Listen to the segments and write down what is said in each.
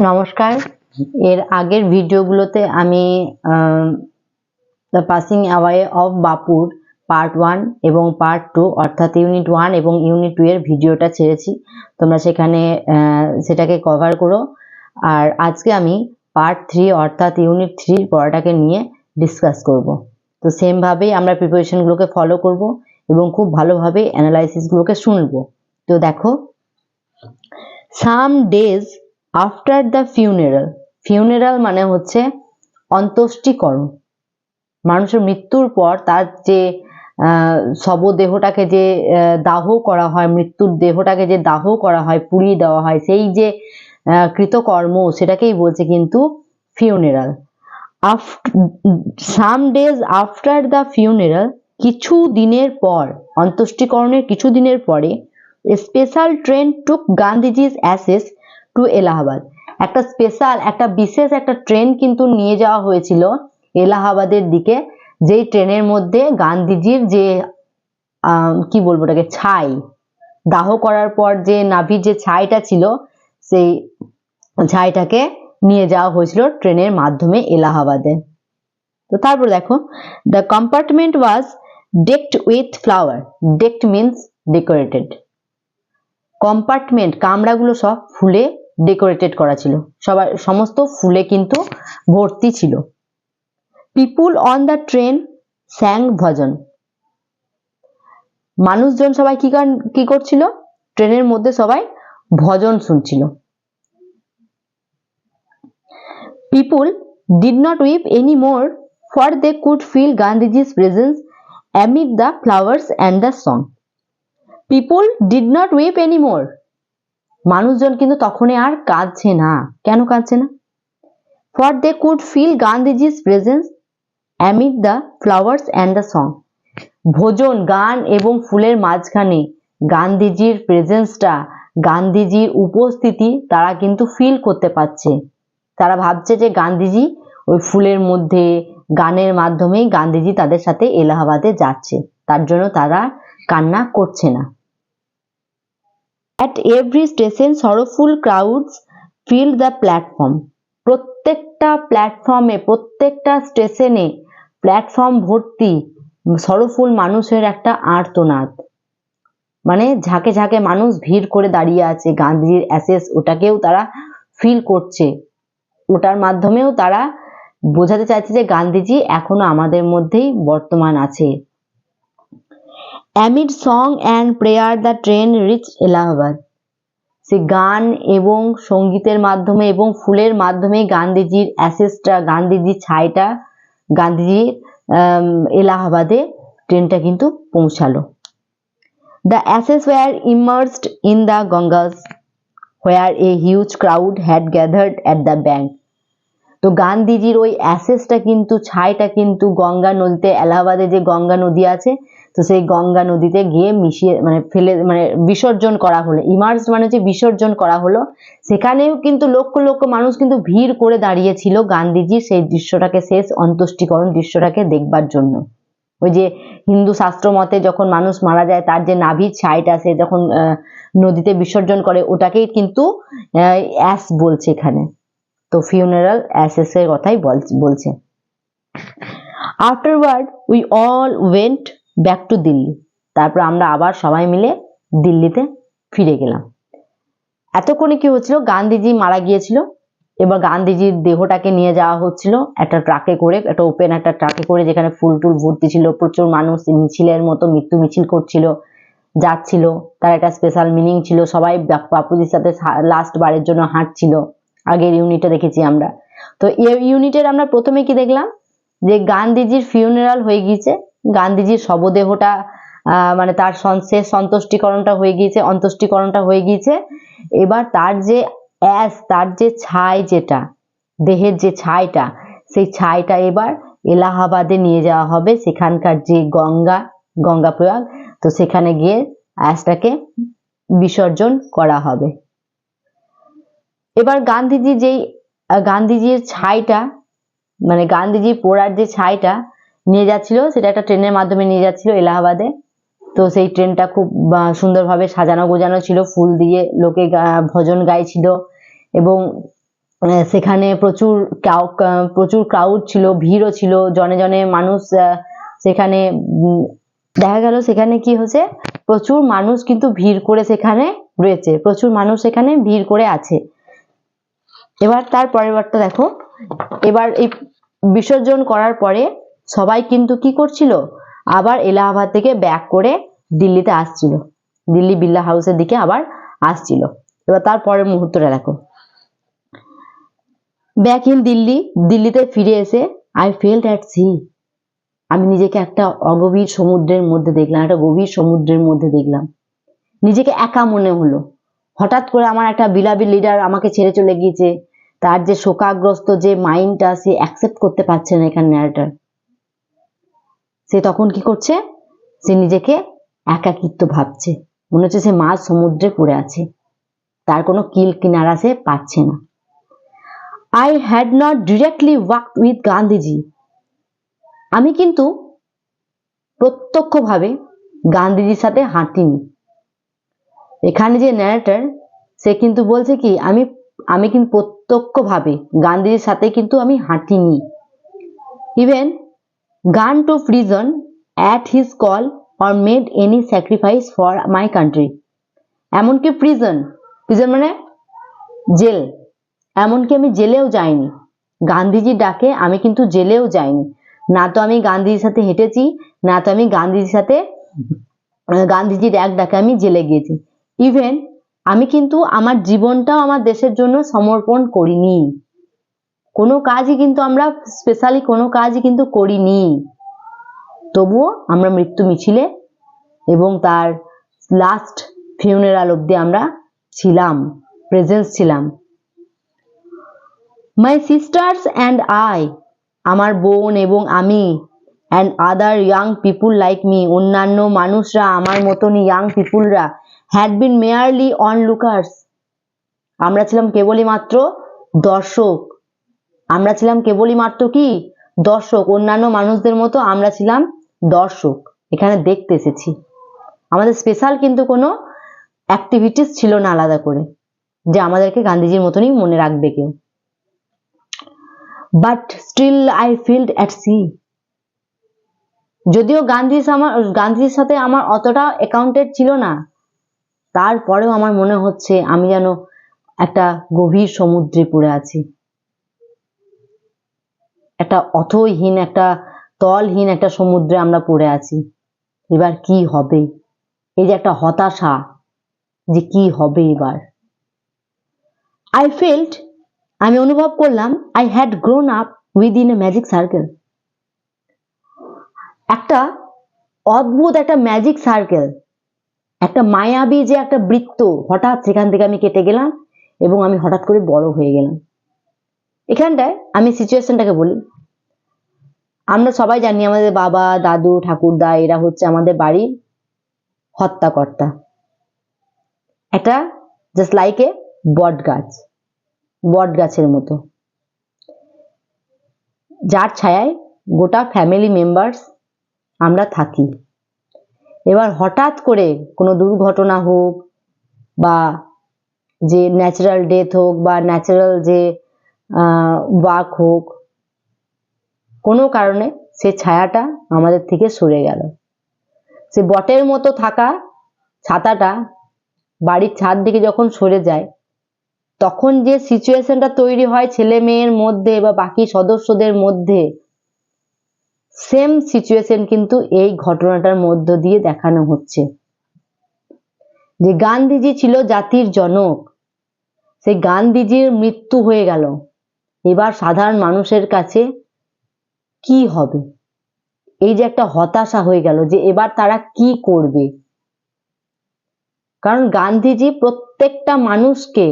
নমস্কার। এর আগের ভিডিওগুলোতে আমি দ্য পাসিং অ্যাওয়ে অফ বাপুর পার্ট 1 এবং পার্ট 2 অর্থাৎ ইউনিট 1 এবং ইউনিট 2 এর ভিডিওটা ছেড়েছি। তোমরা সেখানে সেটাকে কভার করো। আর আজকে আমি পার্ট 3 অর্থাৎ ইউনিট 3 পড়াটাকে নিয়ে ডিসকাস করব। তো সেম ভাবেই আমরা প্রিপারেশনগুলোকে ফলো করব এবং খুব ভালোভাবে অ্যানালাইসিসগুলোকে শুনবো। তো দেখো, some days after the funeral মানে হচ্ছে অন্ত্যেষ্টিকরণ। মানুষের মৃত্যুর পর তার যে শবদেহটাকে যে দাহ করা হয়, মৃত্যুর দেহটাকে যে দাহ করা হয়, পুড়িয়ে দেওয়া হয়, সেই যে কৃতকর্ম সেটাকেই বলছে কিন্তু funeral. Some days after the funeral, কিছু দিনের পর, অন্ত্যেষ্টিকরণের কিছু দিনের পরে, স্পেশাল ট্রেন টুক গান্ধীজির অ্যাসেস টু এলাহাবাদ। একটা স্পেশাল, একটা বিশেষ একটা ট্রেন কিন্তু নিয়ে যাওয়া হয়েছিল এলাহাবাদের দিকে, যেই ট্রেনের মধ্যে গান্ধীজির যে কি বলবো ওটাকে, ছাই দাহ করার পর যে নাভির যে ছাইটা ছিল, সেই ছাইটাকে নিয়ে যাওয়া হয়েছিল ট্রেনের মাধ্যমে এলাহাবাদে। তো তারপর দেখো, the compartment was decked with flower. Decked means decorated. Compartment, কামরাগুলো সব ফুলে ডেকোরেটেড করা ছিল, সমস্ত ফুলে কিন্তু ভর্তি ছিল। People on the train sang bhajan. মানুষজন সবাই কি করছিল? ট্রেনের মধ্যে সবাই ভজন শুনছিল। People did not weep any more, for they could feel Gandhiji's presence amid the flowers and the song. People did not weep any more, মানুষজন কিন্তু তখন আর কাঁদছে না। কেন কাঁদছে না? For they could feel Gandhiji's presence amid the flowers and the song. ভোজন, গান এবং ফুলের মাঝখানে গান্ধীজির প্রেজেন্সটা, গান্ধীজির উপস্থিতি তারা কিন্তু ফিল করতে পারছে। তারা ভাবছে যে গান্ধীজি ওই ফুলের মধ্যে, গানের মাধ্যমেই গান্ধীজি তাদের সাথে এলাহাবাদে যাচ্ছে, তার জন্য তারা কান্না করছে না। At every station sorrowful crowds filled the platform. প্রত্যেকটা প্ল্যাটফর্মে, প্রত্যেকটা স্টেশনে প্ল্যাটফর্ম ভর্তি সরফুল মানুষের একটা আর্তনাদ। মানে ঝাঁকে ঝাঁকে মানুষ ভিড় করে দাঁড়িয়ে আছে, গান্ধীজির অ্যাসেস ওটাকেও তারা ফিল করছে। ওটার মাধ্যমেও তারা বোঝাতে চাইছে যে গান্ধীজি এখনো আমাদের মধ্যেই বর্তমান আছে। Amid song and prayer the train reached Allahabad. সে গান এবং সঙ্গীতের মাধ্যমে এবং ফুলের মাধ্যমে গান্ধীজির অ্যাসেসটা, গান্ধীজির ছাইটা, গান্ধীজির এলাহাবাদে ট্রেনটা কিন্তু পৌঁছালো। The ashes were immersed in the Ganges, where a huge crowd had gathered at the bank. তো গান্ধীজির ওই অ্যাসেসটা কিন্তু, ছাইটা কিন্তু গঙ্গা নদীতে, এলাহাবাদে যে গঙ্গা নদী আছে, তো সেই গঙ্গা নদীতে গিয়ে মিশিয়ে, মানে ফেলে, মানে বিসর্জন করা হলো। ইমার্স মানে যে বিসর্জন করা হলো, সেখানেও কিন্তু লক্ষ লক্ষ মানুষ কিন্তু ভিড় করে দাঁড়িয়েছিল গান্ধীজির সেই দৃশ্যটাকে, শেষ অন্ত্যেষ্টিকরণ দৃশ্যটাকে দেখবার জন্য। ওই যে হিন্দু শাস্ত্র মতে যখন মানুষ মারা যায়, তার যে নাভির ছাইটা সে যখন নদীতে বিসর্জন করে, ওটাকেই কিন্তু অ্যাস বলছে এখানে। তো ফিউনারাল অ্যাসেসের কথাই বলছে। Afterward we all went back to Delhi. তারপর আমরা আবার সবাই মিলে দিল্লিতে ফিরে গেলাম। এতক্ষণে কি হচ্ছিল? গান্ধীজি মারা গিয়েছিল, এবার গান্ধীজির দেহটাকে নিয়ে যাওয়া হচ্ছিল একটা ট্রাকে করে, একটা ওপেন একটা ট্রাকে করে, যেখানে ফুল টুল ভর্তি ছিল, প্রচুর মানুষ মিছিলের মতো মৃত্যু মিছিল করছিল, যাচ্ছিল। তার একটা স্পেশাল মিনিং ছিল। সবাই বাপুজির সাথে লাস্ট বারের জন্য হাঁটছিল। আগের ইউনিটে দেখেছি আমরা। তো এই ইউনিটের আমরা প্রথমে কি দেখলাম? যে গান্ধীজির ফিউনারাল হয়ে গিয়েছে, গান্ধীজির শবদেহটা মানে তার শেষ অন্ত্যেষ্টিকরণটা হয়ে গিয়েছে, অন্ত্যেষ্টিকরণটা হয়ে গিয়েছে। এবার তার যে তার যে ছাই, যেটা দেহের যে ছাইটা, সেই ছাইটা এবার এলাহাবাদে নিয়ে যাওয়া হবে, সেখানকার যে গঙ্গা প্রয়াগ, তো সেখানে গিয়ে অ্যাসটাকে বিসর্জন করা হবে। এবার গান্ধীজির ছাইটা, মানে গান্ধীজি পোড়ার যে ছাইটা নিয়ে যাচ্ছিল, সেটা একটা ট্রেনের মাধ্যমে নিয়ে যাচ্ছিল এলাহাবাদে। তো সেই ট্রেনটা খুব সুন্দরভাবে সাজানো গোজানো ছিল, ফুল দিয়ে লোকে ভজন গাইছিল এবং সেখানে প্রচুর ক্রাউড ছিল, ভিড়ও ছিল, জনে জনে মানুষ সেখানে দেখা গেল সেখানে কি হচ্ছে, প্রচুর মানুষ কিন্তু ভিড় করে সেখানে রয়েছে, প্রচুর মানুষ সেখানে ভিড় করে আছে। এবার তার পরের বারটা দেখো, এবার এই বিসর্জন করার পরে সবাই কিন্তু কি করছিল, আবার এলাহাবাদ থেকে ব্যাক করে দিল্লিতে আসছিল, দিল্লি বিড়লা হাউসের দিকে আবার আসছিল। এবার তার পরের মুহূর্তটা দেখো, ব্যাক ইন দিল্লি, দিল্লিতে ফিরে এসে আই ফেল্ট অ্যাট সি, আমি নিজেকে একটা অগভীর সমুদ্রের মধ্যে দেখলাম, একটা গভীর সমুদ্রের মধ্যে দেখলাম, নিজেকে একা মনে হলো। হঠাৎ করে আমার একটা বিলাভেড লিডার আমাকে ছেড়ে চলে গিয়েছে, তার যে শোকাগ্রস্ত যে মাইন্ডটা সে অ্যাকসেপ্ট করতে পারছে না এখানে ন্যারেটর। সে তখন কি করছে, সে নিজেকে একাকিত্ব ভাবছে, মনে হচ্ছে সে মাঝ সমুদ্রে পড়ে আছে, তার কোনো কিল কিনারা সে পাচ্ছে না। I had not directly worked with Gandhiji, আমি কিন্তু প্রত্যক্ষভাবে গান্ধীজির সাথে হাঁটিনি। এখানে যে ন্যারেটর সে কিন্তু বলছে কি, আমি কিন্তু প্রত্যক্ষভাবে গান্ধীজির সাথে কিন্তু আমি হাঁটিনি। Even gone to prison at his call or made any sacrifice for my country, এমনকি প্রিজন মানে জেল, এমনকি আমি জেলেও যাইনি, গান্ধীজির ডাকে আমি কিন্তু জেলেও যাইনি, না তো আমি গান্ধীজির সাথে হেঁটেছি, না তো আমি গান্ধীজির এক ডাকে আমি জেলে গিয়েছি। ইভেন আমি কিন্তু আমার জীবনটাও আমার দেশের জন্য সমর্পণ করিনি, কোনো কাজই কিন্তু আমরা স্পেশালি কোনো কাজই কিন্তু করিনি, তবুও আমরা মৃত্যু মিছিলে এবং তার লাস্ট ফিউনারাল অব্দি আমরা ছিলাম, প্রেজেন্স ছিলাম। মাই সিস্টার্স অ্যান্ড আই, আমার বোন এবং আমি, and other young people like me, অন্যান্য মানুষরা আমার মতনই ইয়াং পিপুলরা, had been merely onlookers, আমরা ছিলাম কেবলই মাত্র দর্শক, আমরা ছিলাম কেবলই মাত্র কি দর্শক, অন্যান্য মানুষদের মতো আমরা ছিলাম দর্শক, এখানে দেখতে এসেছি, আমাদের স্পেশাল কিন্তু কোনো অ্যাক্টিভিটিস ছিল না আলাদা করে যে আমাদেরকে গান্ধীজির মতনই মনে রাখবে কেউ। But still I felt at sea, যদিও গান্ধীজির সাথে আমার অতটা অ্যাকাউন্টেড ছিল না, তারপরেও আমার মনে হচ্ছে আমি যেন একটা গভীর সমুদ্রে পড়ে আছি, একটা অথহীন, একটা তলহীন একটা সমুদ্রে আমরা পড়ে আছি। এবার কি হবে, এই যে একটা হতাশা যে কি হবে এবার। আই ফেল্ট, আমি অনুভব করলাম, I had grown up within a magic circle, একটা অদ্ভুত একটা ম্যাজিক সার্কেল, একটা মায়াবী যে একটা বৃত্ত, হঠাৎ সেখান থেকে আমি কেটে গেলাম এবং আমি হঠাৎ করে বড় হয়ে গেলাম। এখানটায় আমি সিচুয়েশনটাকে বলি, আমরা সবাই জানি আমাদের বাবা, দাদু, ঠাকুরদা এরা হচ্ছে আমাদের বাড়ির হত্যাকর্তা, একটা জাস্ট লাইক এ বট গাছের মতো, যার ছায়ায় গোটা ফ্যামিলি মেম্বার্স আমরা থাকি। এবার হঠাৎ করে কোনো দুর্ঘটনা হোক বা যে ন্যাচারাল ডেথ হোক বা ন্যাচারাল যে ওয়াক হোক, কোনো কারণে সে ছায়াটা আমাদের থেকে সরে গেল, সে বটের মতো থাকা ছাতাটা বাড়ির ছাদ থেকে যখন সরে যায়, তখন যে সিচুয়েশনটা তৈরি হয় ছেলে মেয়ের মধ্যে বা বাকি সদস্যদের মধ্যে, সেম সিচুয়েশন কিন্তু এই ঘটনাটার মধ্য দিয়ে দেখানো হচ্ছে। যে গান্ধীজি ছিল জাতির জনক, সেই গান্ধীজির মৃত্যু হয়ে গেল, এবার সাধারণ মানুষের কাছে কি হবে, এই যে একটা হতাশা হয়ে গেল যে এবার তারা কি করবে। কারণ গান্ধীজি প্রত্যেকটা মানুষকে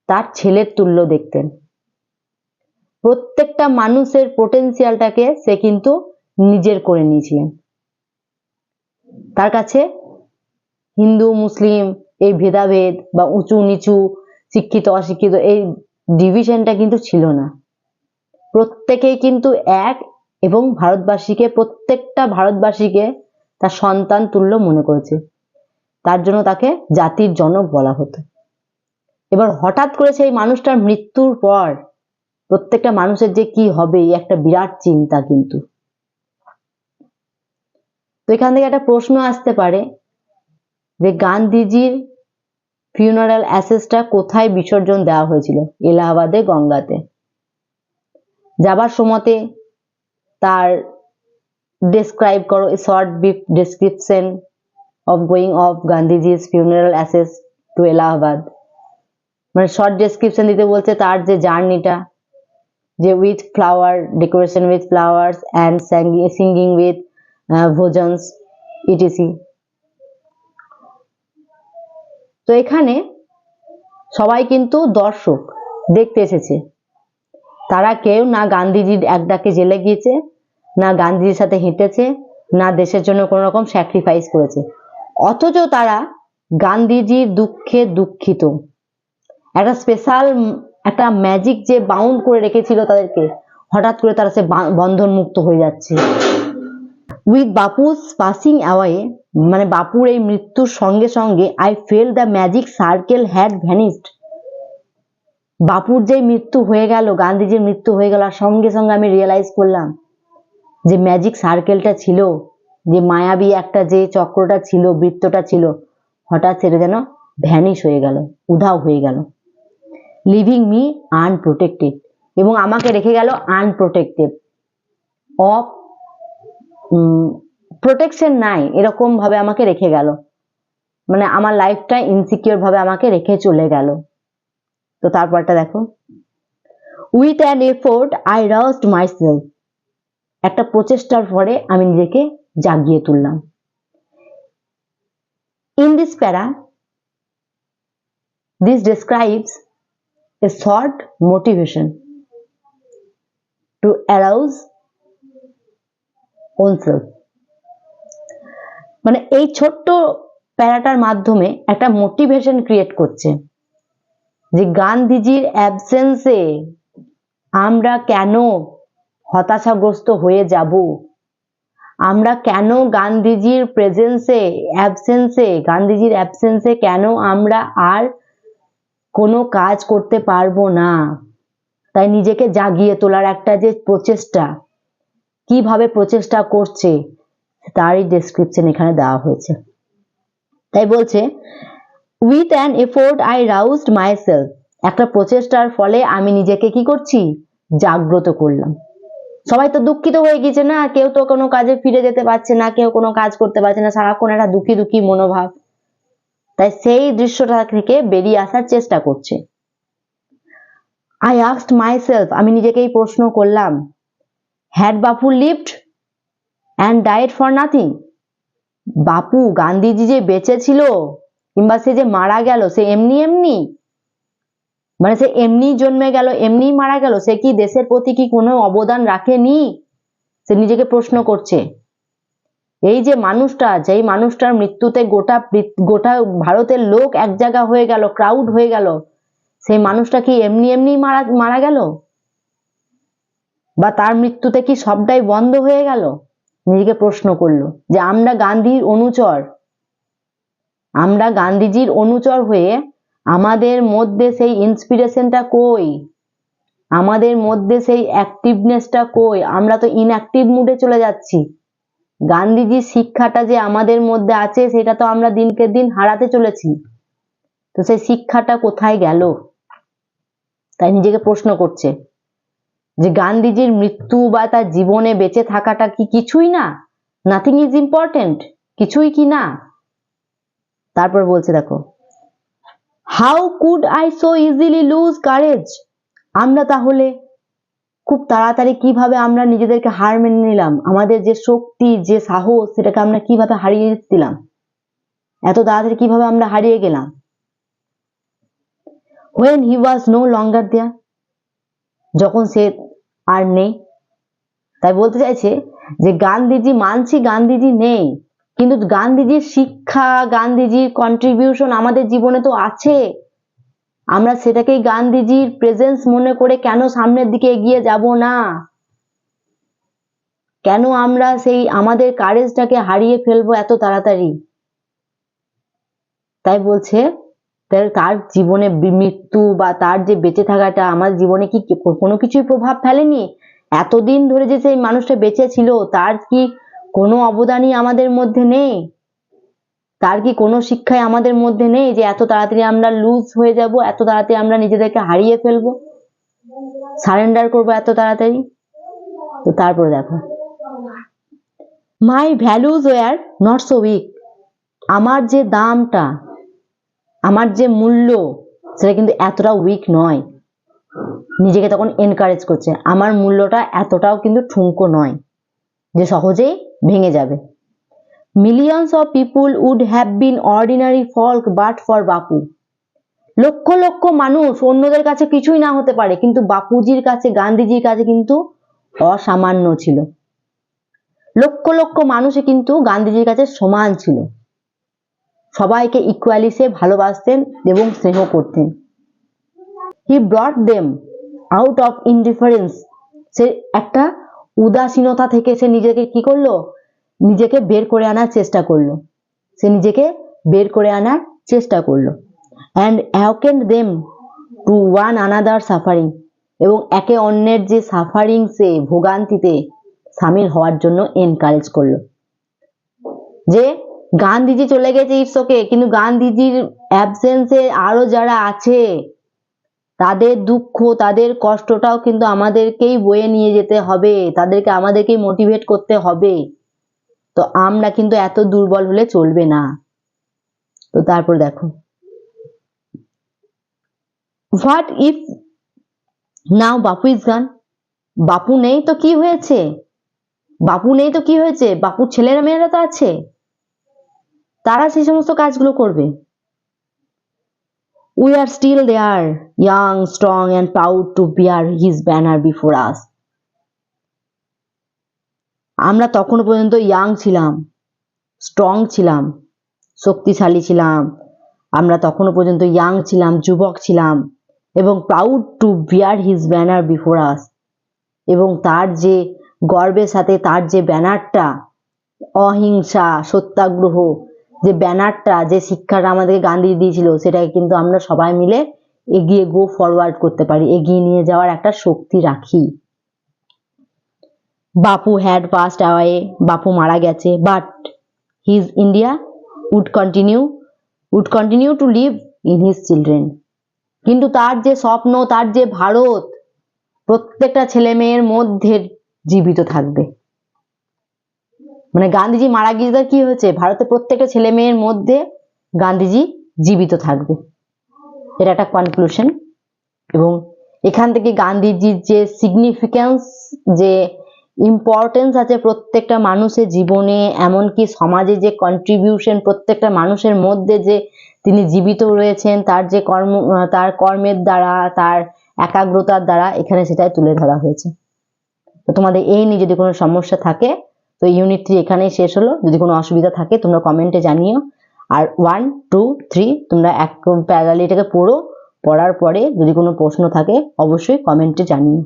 তার ছেলের তুল্য দেখতেন, প্রত্যেকটা মানুষের পোটেনশিয়ালটাকে সে কিন্তু নিজের করে নিয়েছিলেন, তার কাছে হিন্দু মুসলিম এই ভেদাভেদ বা উঁচু নিচু, শিক্ষিত অশিক্ষিত এই ডিভিশনটা কিন্তু ছিল না, প্রত্যেকেই কিন্তু এক এবং প্রত্যেকটা ভারতবাসীকে তার সন্তান তুল্য মনে করেছে, তার জন্য তাকে জাতির জনক বলা হতো। এবার হঠাৎ করে সেই মানুষটার মৃত্যুর পর প্রত্যেকটা মানুষের যে কি হবে এই একটা বিরাট চিন্তা কিন্তু। তো এখান থেকে একটা প্রশ্ন আসতে পারে যে গান্ধীজির ফিউনারাল অ্যাসেসটা কোথায় বিসর্জন দেওয়া হয়েছিল? এলাহাবাদে গঙ্গাতে। যাবার সময়তে তার ডেসক্রাইব করো, short brief description of going of গান্ধীজির ফিউনারাল অ্যাসেস টু এলাহাবাদ। মানে শর্ট ডেসক্রিপশন দিতে বলছে তার যে জার্নিটা, যে with flower decoration with flowers and singing with bhajans etc. তো এখানে সবাই কিন্তু দর্শক দেখতে এসেছে, তারা কেউ না গান্ধীজির এক ডাকে জেলে গিয়েছে, না গান্ধীজির সাথে হেঁটেছে, না দেশের জন্য কোনো রকম স্যাক্রিফাইস করেছে, অথচ তারা গান্ধীজির দুঃখে দুঃখিত। একটা স্পেশাল একটা ম্যাজিক যে বাউন্ড করে রেখেছিল তাদেরকে, হঠাৎ করে তারা সে বন্ধন মুক্ত হয়ে যাচ্ছে। উইথ বাপুস পাসিং অ্যাওয়ে, মানে বাপুর এই মৃত্যুর সঙ্গে সঙ্গে I felt the magic circle had vanished. বাপুর যে মৃত্যু হয়ে গেল, গান্ধীজির মৃত্যু হয়ে গেল, আর সঙ্গে সঙ্গে আমি রিয়েলাইজ করলাম যে ম্যাজিক সার্কেলটা ছিল, যে মায়াবী একটা যে চক্রটা ছিল, বৃত্তটা ছিল, হঠাৎ সেটা যেন ভ্যানিশ হয়ে গেল, উধাও হয়ে গেল। লিভিং মি আনপ্রোটেক্টেড, এবং আমাকে রেখে গেল আনপ্রোটেক্টেড, অফ প্রোটেকশন নাই এরকম ভাবে আমাকে রেখে গেল, মানে আমার লাইফটা ইনসিকিউর ভাবে আমাকে রেখে চলে গেল। তো তারপরটা দেখো, with an effort I roused myself, একটা প্রচেষ্টার পরে আমি নিজেকে জাগিয়ে তুললাম। In this para this describes a short motivation to arouse oneself। মানে এই ছোট্ট প্যারাটার মাধ্যমে একটা মোটিভেশন ক্রিয়েট করছে যে গান্ধীজির অ্যাবসেন্সে আমরা কেন হতাশাগ্রস্ত হয়ে যাব, আমরা কেন গান্ধীজির প্রেজেন্সে গান্ধীজির অ্যাবসেন্সে কেন আমরা আর কোনো কাজ করতে পারবো না। তাই নিজেকে জাগিয়ে তোলার একটা যে প্রচেষ্টা, কিভাবে প্রচেষ্টা করছে তারই ডেসক্রিপশন এখানে দেওয়া হয়েছে। তাই বলছে with an effort I roused myself, একটা প্রচেষ্টার ফলে আমি নিজেকে কি করছি, জাগ্রত করলাম। সবাই তো দুঃখিত হয়ে গেছে না, কেউ তো কোনো কাজে ফিরে যেতে পারছে না, কেউ কোনো কাজ করতে পারছে না, সারাক্ষণ একটা দুঃখী দুঃখী মনোভাব। তাই সেই দৃশ্যটা থেকে বেরিয়ে আসার চেষ্টা করছে। আই আস্কড মাইসেলফ, আমি নিজেকেই প্রশ্ন করলাম, had Bapu lived and died for nothing, বাপু গান্ধীজি যে বেঁচে ছিল কিংবা সে যে মারা গেল সে এমনি এমনি, মানে সে এমনি জন্মে গেল এমনি মারা গেল, সে কি দেশের প্রতি কি কোনো অবদান রাখেনি? সে নিজেকে প্রশ্ন করছে। এই যে মানুষটা, যেই মানুষটার মৃত্যুতে গোটা ভারতের লোক এক জায়গা হয়ে গেল, ক্রাউড হয়ে গেল, সেই মানুষটা কি এমনি এমনি মারা গেল, বা তার মৃত্যুতে কি সবটাই বন্ধ হয়ে গেল? নিজেকে প্রশ্ন করলো যে আমরা গান্ধীর অনুচর, আমরা গান্ধীজির অনুচর হয়ে আমাদের মধ্যে সেই ইন্সপিরেশনটা কই, আমাদের মধ্যে সেই অ্যাক্টিভনেসটা কই? আমরা তো ইনঅ্যাক্টিভ মুডে চলে যাচ্ছি। গান্ধীজির শিক্ষাটা যে আমাদের মধ্যে আছে সেটা তো আমরা দিনকে দিন হারাতে চলেছি, তো সেই শিক্ষাটা কোথায় গেল? তাই নিজেকে প্রশ্ন করছে যে গান্ধীজির মৃত্যু বা তার জীবনে বেঁচে থাকাটা কি কিছুই না? নাথিং ইজ ইম্পর্টেন্ট, কিছুই কি না? তারপর বলছে দেখো, how could I so easily lose courage, আমরা তাহলে খুব তাড়াতাড়ি কিভাবে আমরা নিজেদেরকে হার মেনে নিলাম, আমাদের যে শক্তি যে সাহস সেটাকে আমরা কিভাবে হারিয়ে দিলাম, এত তাড়াতাড়ি কিভাবে আমরা হারিয়ে গেলাম। when he was no longer there, যখন সে আর নেই। তাই বলতে চাইছে যে গান্ধীজি, মানছি গান্ধীজি নেই, কিন্তু গান্ধীজির শিক্ষা, গান্ধীজির কন্ট্রিবিউশন আমাদের জীবনে তো আছে, আমরা সেটাকেই গান্ধীজির প্রেজেন্স মনে করে কেন সামনের দিকে এগিয়ে যাব না? কেন আমরা সেই আমাদের কারেজটাকে হারিয়ে ফেলবো এত তাড়াতাড়ি? তাই বলছে তার জীবনে মৃত্যু বা তার যে বেঁচে থাকাটা আমার জীবনে কি কোনো কিছুই প্রভাব ফেলেনি? এতদিন ধরে যে সেই মানুষটা বেঁচে ছিল তার কি কোনো অবদানই আমাদের মধ্যে নেই? তার কি কোনো শিক্ষাই আমাদের মধ্যে নেই যে এত তাড়াতাড়ি আমরা লুজ হয়ে যাব, এত তাড়াতাড়ি আমরা নিজেদেরকে হারিয়ে ফেলবো, সারেন্ডার করবো এত তাড়াতাড়ি? তো তারপরে দেখো, my values were not so weak. আমার যে দামটা, আমার যে মূল্য, সেটা কিন্তু এতটা উইক নয়। নিজেকে তখন এনকারেজ করছে, আমার মূল্যটা এতটাও কিন্তু ঠুনকো নয় যে সহজেই ভেঙে যাবে। Millions of people would have been ordinary folk but for Bapu. Lakh লক্ষ মানুষ অন্যদের কাছে কিছুই না হতে পারে, কিন্তু বাপুজির কাছে, গান্ধীজির কাছে কিন্তু অসামান্য ছিল। লক্ষ লক্ষ মানুষে কিন্তু গান্ধীজির কাছে সমান ছিল, সবাইকে ইকুয়ালি সে ভালোবাসতেন এবং স্নেহ করতেন। He brought them out of indifference. সে একটা উদাসীনতা থেকে সে নিজেকে কি করলো? নিজেকে বের করে আনার চেষ্টা করলো, সে নিজেকে বের করে আনার চেষ্টা করলো। And awakened them to one another suffering. এবং একে অন্যের যে সাফারিং, সে ভোগান্তিতে সামিল হওয়ার জন্য এনকারেজ করলো। যে গান্ধীজি চলে গেছে ইটস ওকে, কিন্তু গান্ধীজির অ্যাবসেন্সে আরো যারা আছে তাদের দুঃখ, তাদের কষ্টটাও কিন্তু আমাদেরকেই বয়ে নিয়ে যেতে হবে, তাদেরকে আমাদেরকেই মোটিভেট করতে হবে। তো আমরা কিন্তু এত দুর্বল হলে চলবে না। তো তারপর দেখো, what if now Bapu is গন। বাপু নেই তো কি হয়েছে? বাপু নেই তো কি হয়েছে? বাপুর ছেলেরা মেয়েরা তো আছে, তারা সেই সমস্ত কাজগুলো করবে। We are still there, young, strong and proud to bear his banner before us. আমরা তখনও পর্যন্ত ইয়াং ছিলাম, স্ট্রং ছিলাম, শক্তিশালী ছিলাম, আমরা তখনও পর্যন্ত ইয়াং ছিলাম, যুবক ছিলাম, এবং proud to bear his banner before us. এবং তার যে গর্বের সাথে তার যে ব্যানারটা, অহিংসা, সত্যাগ্রহ, যে ব্যানারটা, যে শিক্ষাটা আমাদেরকে গান্ধী দিয়েছিল, সেটাকে কিন্তু আমরা সবাই মিলে এগিয়ে গো ফরওয়ার্ড করতে পারি, এগিয়ে নিয়ে যাওয়ার একটা শক্তি রাখি। বাপু হ্যাড পাসড অ্যাওয়ে, বাপু মারা গেছে, but his India would continue to live in his children. কিন্তু তার যে স্বপ্ন, তার যে ভারত, প্রত্যেকটা ছেলে মেয়ের মধ্যে জীবিত থাকবে। মানে গান্ধীজি মারা গিয়ে কি হয়েছে? ভারতের প্রত্যেকটা ছেলে মেয়ের মধ্যে গান্ধীজি জীবিত থাকবে। এটা একটা কনক্লুশন। এবং এখান থেকে গান্ধীজির যে সিগনিফিক্যান্স, যে ইম্পর্টেন্স আছে প্রত্যেকটা মানুষের জীবনে, এমনকি সমাজে যে কন্ট্রিবিউশন, প্রত্যেকটা মানুষের মধ্যে যে তিনি জীবিত রয়েছেন, তার যে কর্ম, তার কর্মের দ্বারা, তার একাগ্রতার দ্বারা, এখানে সেটাই তুলে ধরা হয়েছে। তো তোমাদের এই নিয়ে যদি কোনো সমস্যা থাকে, তো ইউনিট 3 এখানেই শেষ হলো। যদি কোনো অসুবিধা থাকে তোমরা কমেন্টে জানিও। আর 1, 2, 3 তোমরা এক প্যারালালি এটাকে পড়ো, পড়ার পরে যদি কোনো প্রশ্ন থাকে অবশ্যই কমেন্টে জানিও।